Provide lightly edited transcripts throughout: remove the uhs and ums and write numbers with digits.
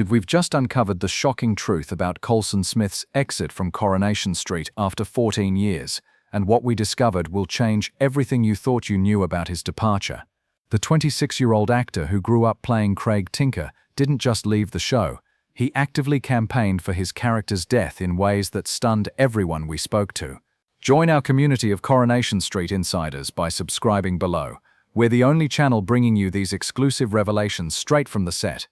We've just uncovered the shocking truth about Colson Smith's exit from Coronation Street after 14 years, and what we discovered will change everything you thought you knew about his departure. The 26-year-old actor who grew up playing Craig Tinker didn't just leave the show. He actively campaigned for his character's death in ways that stunned everyone we spoke to. Join our community of Coronation Street insiders by subscribing below. We're the only channel bringing you these exclusive revelations straight from the set.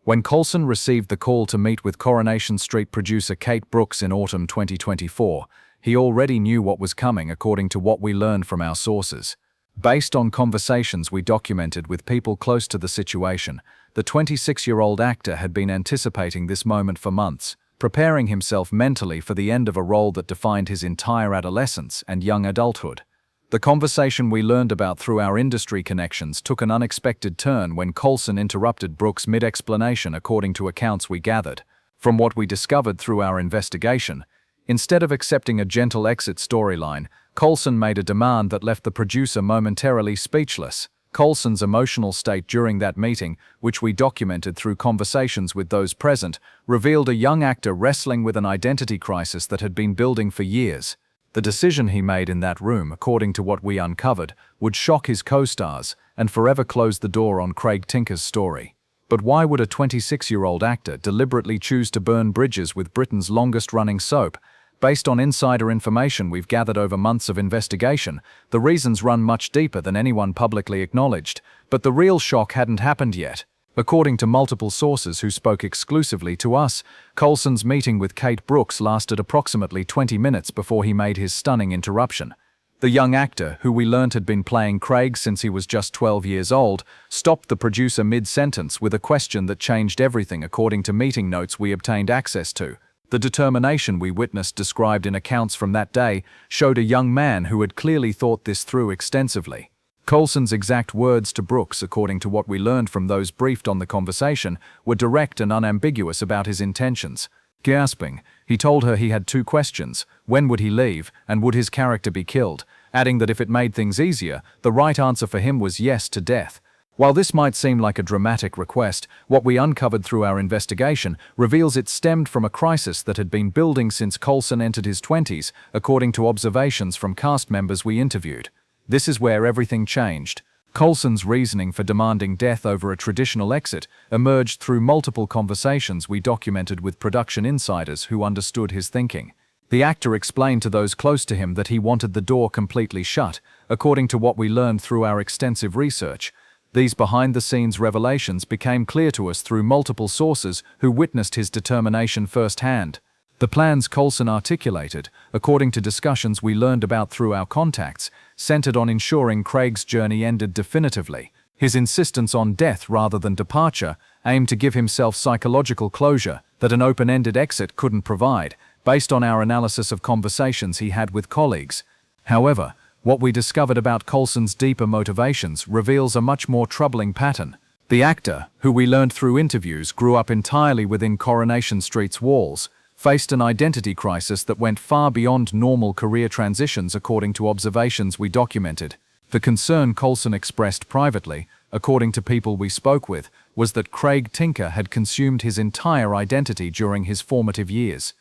When Colson received the call to meet with Coronation Street producer Kate Brooks in autumn 2024, he already knew what was coming according to what we learned from our sources. Based on conversations we documented with people close to the situation, the 26-year-old actor had been anticipating this moment for months, preparing himself mentally for the end of a role that defined his entire adolescence and young adulthood. The conversation we learned about through our industry connections took an unexpected turn when Colson interrupted Brooks mid-explanation, according to accounts we gathered. From what we discovered through our investigation, instead of accepting a gentle exit storyline, Colson made a demand that left the producer momentarily speechless. Colson's emotional state during that meeting, which we documented through conversations with those present, revealed a young actor wrestling with an identity crisis that had been building for years. The decision he made in that room, according to what we uncovered, would shock his co-stars and forever close the door on Craig Tinker's story. But why would a 26-year-old actor deliberately choose to burn bridges with Britain's longest-running soap? Based on insider information we've gathered over months of investigation, the reasons run much deeper than anyone publicly acknowledged, but the real shock hadn't happened yet. According to multiple sources who spoke exclusively to us, Colson's meeting with Kate Brooks lasted approximately 20 minutes before he made his stunning interruption. The young actor, who we learnt had been playing Craig since he was just 12 years old, stopped the producer mid-sentence with a question that changed everything according to meeting notes we obtained access to. The determination we witnessed described in accounts from that day showed a young man who had clearly thought this through extensively. Colson's exact words to Brooks, according to what we learned from those briefed on the conversation, were direct and unambiguous about his intentions. Gasping, he told her he had two questions: when would he leave, and would his character be killed, adding that if it made things easier, the right answer for him was yes to death. While this might seem like a dramatic request, what we uncovered through our investigation reveals it stemmed from a crisis that had been building since Colson entered his 20s, according to observations from cast members we interviewed. This is where everything changed. Colson's reasoning for demanding death over a traditional exit emerged through multiple conversations we documented with production insiders who understood his thinking. The actor explained to those close to him that he wanted the door completely shut, according to what we learned through our extensive research. These behind-the-scenes revelations became clear to us through multiple sources who witnessed his determination firsthand. The plans Colson articulated, according to discussions we learned about through our contacts, centered on ensuring Craig's journey ended definitively. His insistence on death rather than departure aimed to give himself psychological closure that an open-ended exit couldn't provide, based on our analysis of conversations he had with colleagues. However, what we discovered about Colson's deeper motivations reveals a much more troubling pattern. The actor, who we learned through interviews grew up entirely within Coronation Street's walls, faced an identity crisis that went far beyond normal career transitions according to observations we documented. The concern Colson expressed privately, according to people we spoke with, was that Craig Tinker had consumed his entire identity during his formative years.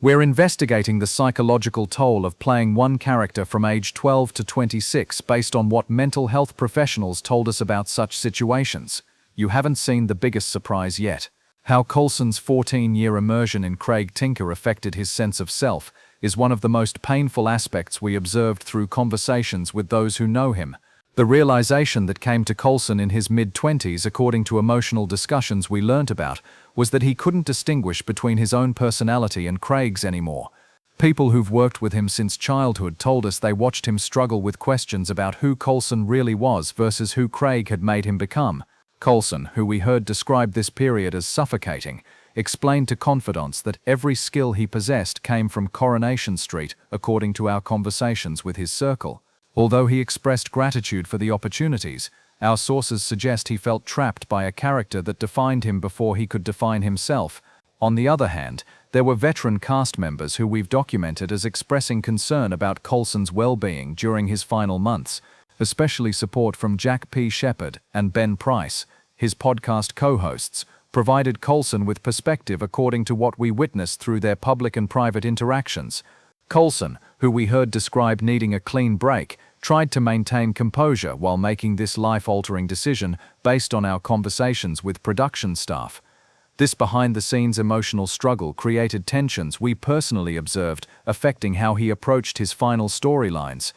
We're investigating the psychological toll of playing one character from age 12 to 26 based on what mental health professionals told us about such situations. You haven't seen the biggest surprise yet. How Colson's 14-year immersion in Craig Tinker affected his sense of self is one of the most painful aspects we observed through conversations with those who know him. The realization that came to Colson in his mid-20s, according to emotional discussions we learnt about, was that he couldn't distinguish between his own personality and Craig's anymore. People who've worked with him since childhood told us they watched him struggle with questions about who Colson really was versus who Craig had made him become. Colson, who we heard describe this period as suffocating, explained to confidants that every skill he possessed came from Coronation Street, according to our conversations with his circle. Although he expressed gratitude for the opportunities, our sources suggest he felt trapped by a character that defined him before he could define himself. On the other hand, there were veteran cast members who we've documented as expressing concern about Colson's well-being during his final months, especially support from Jack P. Shepard and Ben Price, his podcast co-hosts, provided Colson with perspective according to what we witnessed through their public and private interactions. Colson, who we heard describe needing a clean break, tried to maintain composure while making this life-altering decision based on our conversations with production staff. This behind-the-scenes emotional struggle created tensions we personally observed, affecting how he approached his final storylines.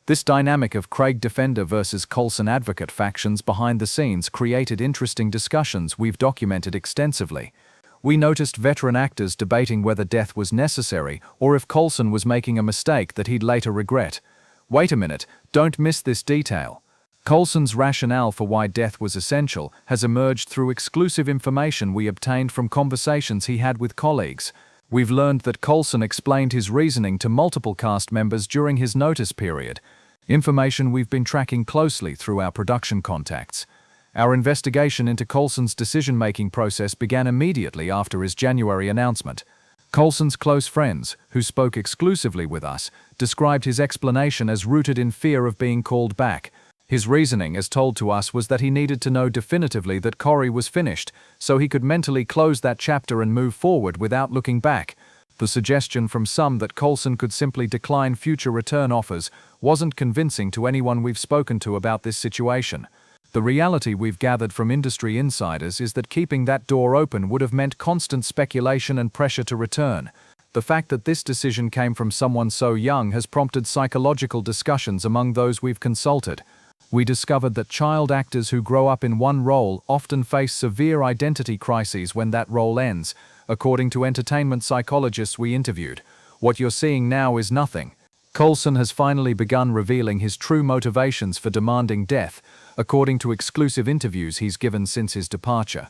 This dynamic of Craig defender versus Colson advocate factions behind the scenes created interesting discussions we've documented extensively. We noticed veteran actors debating whether death was necessary or if Colson was making a mistake that he'd later regret. Wait a minute, don't miss this detail. Colson's rationale for why death was essential has emerged through exclusive information we obtained from conversations he had with colleagues. We've learned that Colson explained his reasoning to multiple cast members during his notice period, information we've been tracking closely through our production contacts. Our investigation into Colson's decision-making process began immediately after his January announcement. Colson's close friends, who spoke exclusively with us, described his explanation as rooted in fear of being called back. His reasoning, as told to us, was that he needed to know definitively that Corrie was finished, so he could mentally close that chapter and move forward without looking back. The suggestion from some that Colson could simply decline future return offers wasn't convincing to anyone we've spoken to about this situation. The reality we've gathered from industry insiders is that keeping that door open would have meant constant speculation and pressure to return. The fact that this decision came from someone so young has prompted psychological discussions among those we've consulted. We discovered that child actors who grow up in one role often face severe identity crises when that role ends, according to entertainment psychologists we interviewed. What you're seeing now is nothing. Colson has finally begun revealing his true motivations for demanding death, according to exclusive interviews he's given since his departure.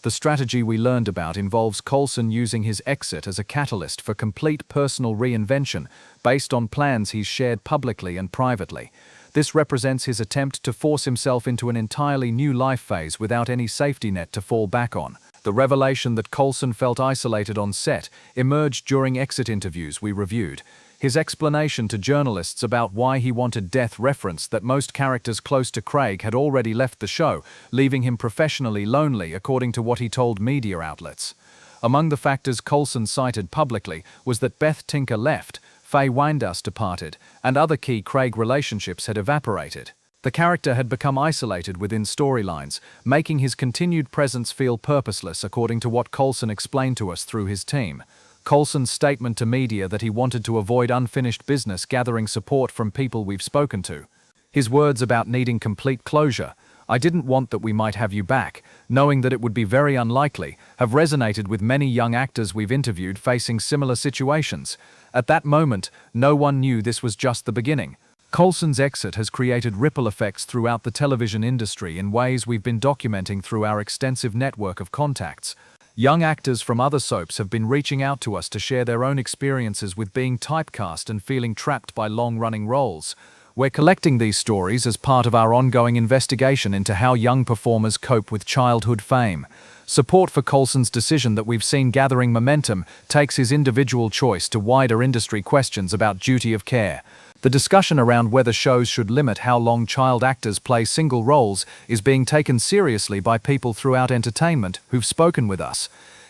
The strategy we learned about involves Colson using his exit as a catalyst for complete personal reinvention based on plans he's shared publicly and privately. This represents his attempt to force himself into an entirely new life phase without any safety net to fall back on. The revelation that Colson felt isolated on set emerged during exit interviews we reviewed. His explanation to journalists about why he wanted death referenced that most characters close to Craig had already left the show, leaving him professionally lonely, according to what he told media outlets. Among the factors Colson cited publicly was that Beth Tinker left, Faye Windus departed, and other key Craig relationships had evaporated. The character had become isolated within storylines, making his continued presence feel purposeless, according to what Colson explained to us through his team. Colson's statement to media that he wanted to avoid unfinished business gathering support from people we've spoken to. His words about needing complete closure, "I didn't want that we might have you back," knowing that it would be very unlikely, have resonated with many young actors we've interviewed facing similar situations. At that moment, no one knew this was just the beginning. Colson's exit has created ripple effects throughout the television industry in ways we've been documenting through our extensive network of contacts. Young actors from other soaps have been reaching out to us to share their own experiences with being typecast and feeling trapped by long-running roles. We're collecting these stories as part of our ongoing investigation into how young performers cope with childhood fame. Support for Colson's decision that we've seen gathering momentum takes his individual choice to wider industry questions about duty of care. The discussion around whether shows should limit how long child actors play single roles is being taken seriously by people throughout entertainment who've spoken with us.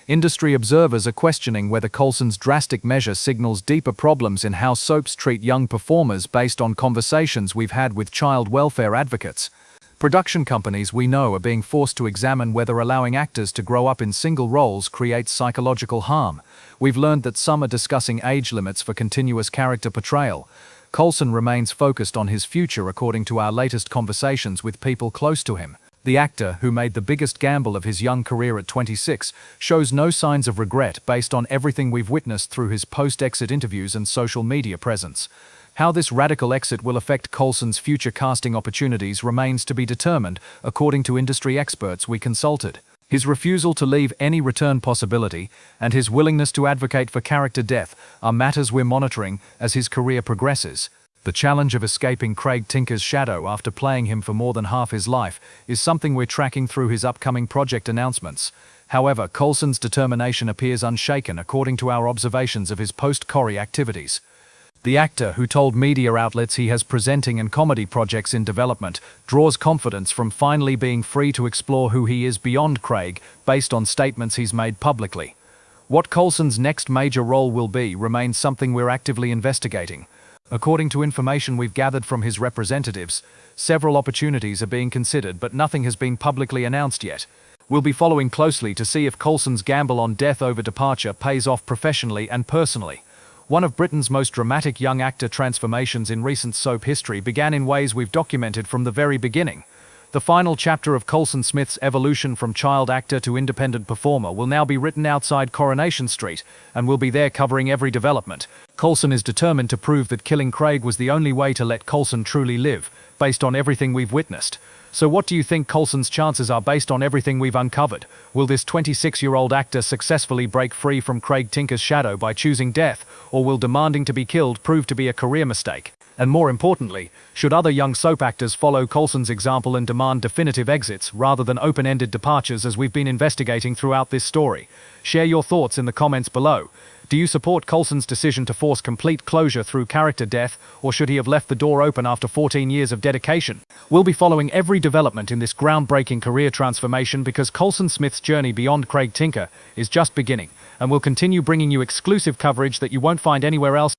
Industry observers are questioning whether Colson's drastic measure signals deeper problems in how soaps treat young performers based on conversations we've had with child welfare advocates. Production companies we know are being forced to examine whether allowing actors to grow up in single roles creates psychological harm. We've learned that some are discussing age limits for continuous character portrayal. Colson remains focused on his future according to our latest conversations with people close to him. The actor, who made the biggest gamble of his young career at 26, shows no signs of regret based on everything we've witnessed through his post-exit interviews and social media presence. How this radical exit will affect Colson's future casting opportunities remains to be determined, according to industry experts we consulted. His refusal to leave any return possibility and his willingness to advocate for character death are matters we're monitoring as his career progresses. The challenge of escaping Craig Tinker's shadow after playing him for more than half his life is something we're tracking through his upcoming project announcements. However, Colson's determination appears unshaken according to our observations of his post-Corrie activities. The actor, who told media outlets he has presenting and comedy projects in development, draws confidence from finally being free to explore who he is beyond Craig, based on statements he's made publicly. What Colson's next major role will be remains something we're actively investigating. According to information we've gathered from his representatives, several opportunities are being considered, but nothing has been publicly announced yet. We'll be following closely to see if Colson's gamble on death over departure pays off professionally and personally. One of Britain's most dramatic young actor transformations in recent soap history began in ways we've documented from the very beginning. The final chapter of Colson Smith's evolution from child actor to independent performer will now be written outside Coronation Street, and we'll be there covering every development. Colson is determined to prove that killing Craig was the only way to let Colson truly live, based on everything we've witnessed. So what do you think Colson's chances are based on everything we've uncovered? Will this 26-year-old actor successfully break free from Craig Tinker's shadow by choosing death, or will demanding to be killed prove to be a career mistake? And more importantly, should other young soap actors follow Colson's example and demand definitive exits rather than open-ended departures as we've been investigating throughout this story? Share your thoughts in the comments below. Do you support Colson's decision to force complete closure through character death, or should he have left the door open after 14 years of dedication? We'll be following every development in this groundbreaking career transformation because Colson Smith's journey beyond Craig Tinker is just beginning, and we'll continue bringing you exclusive coverage that you won't find anywhere else.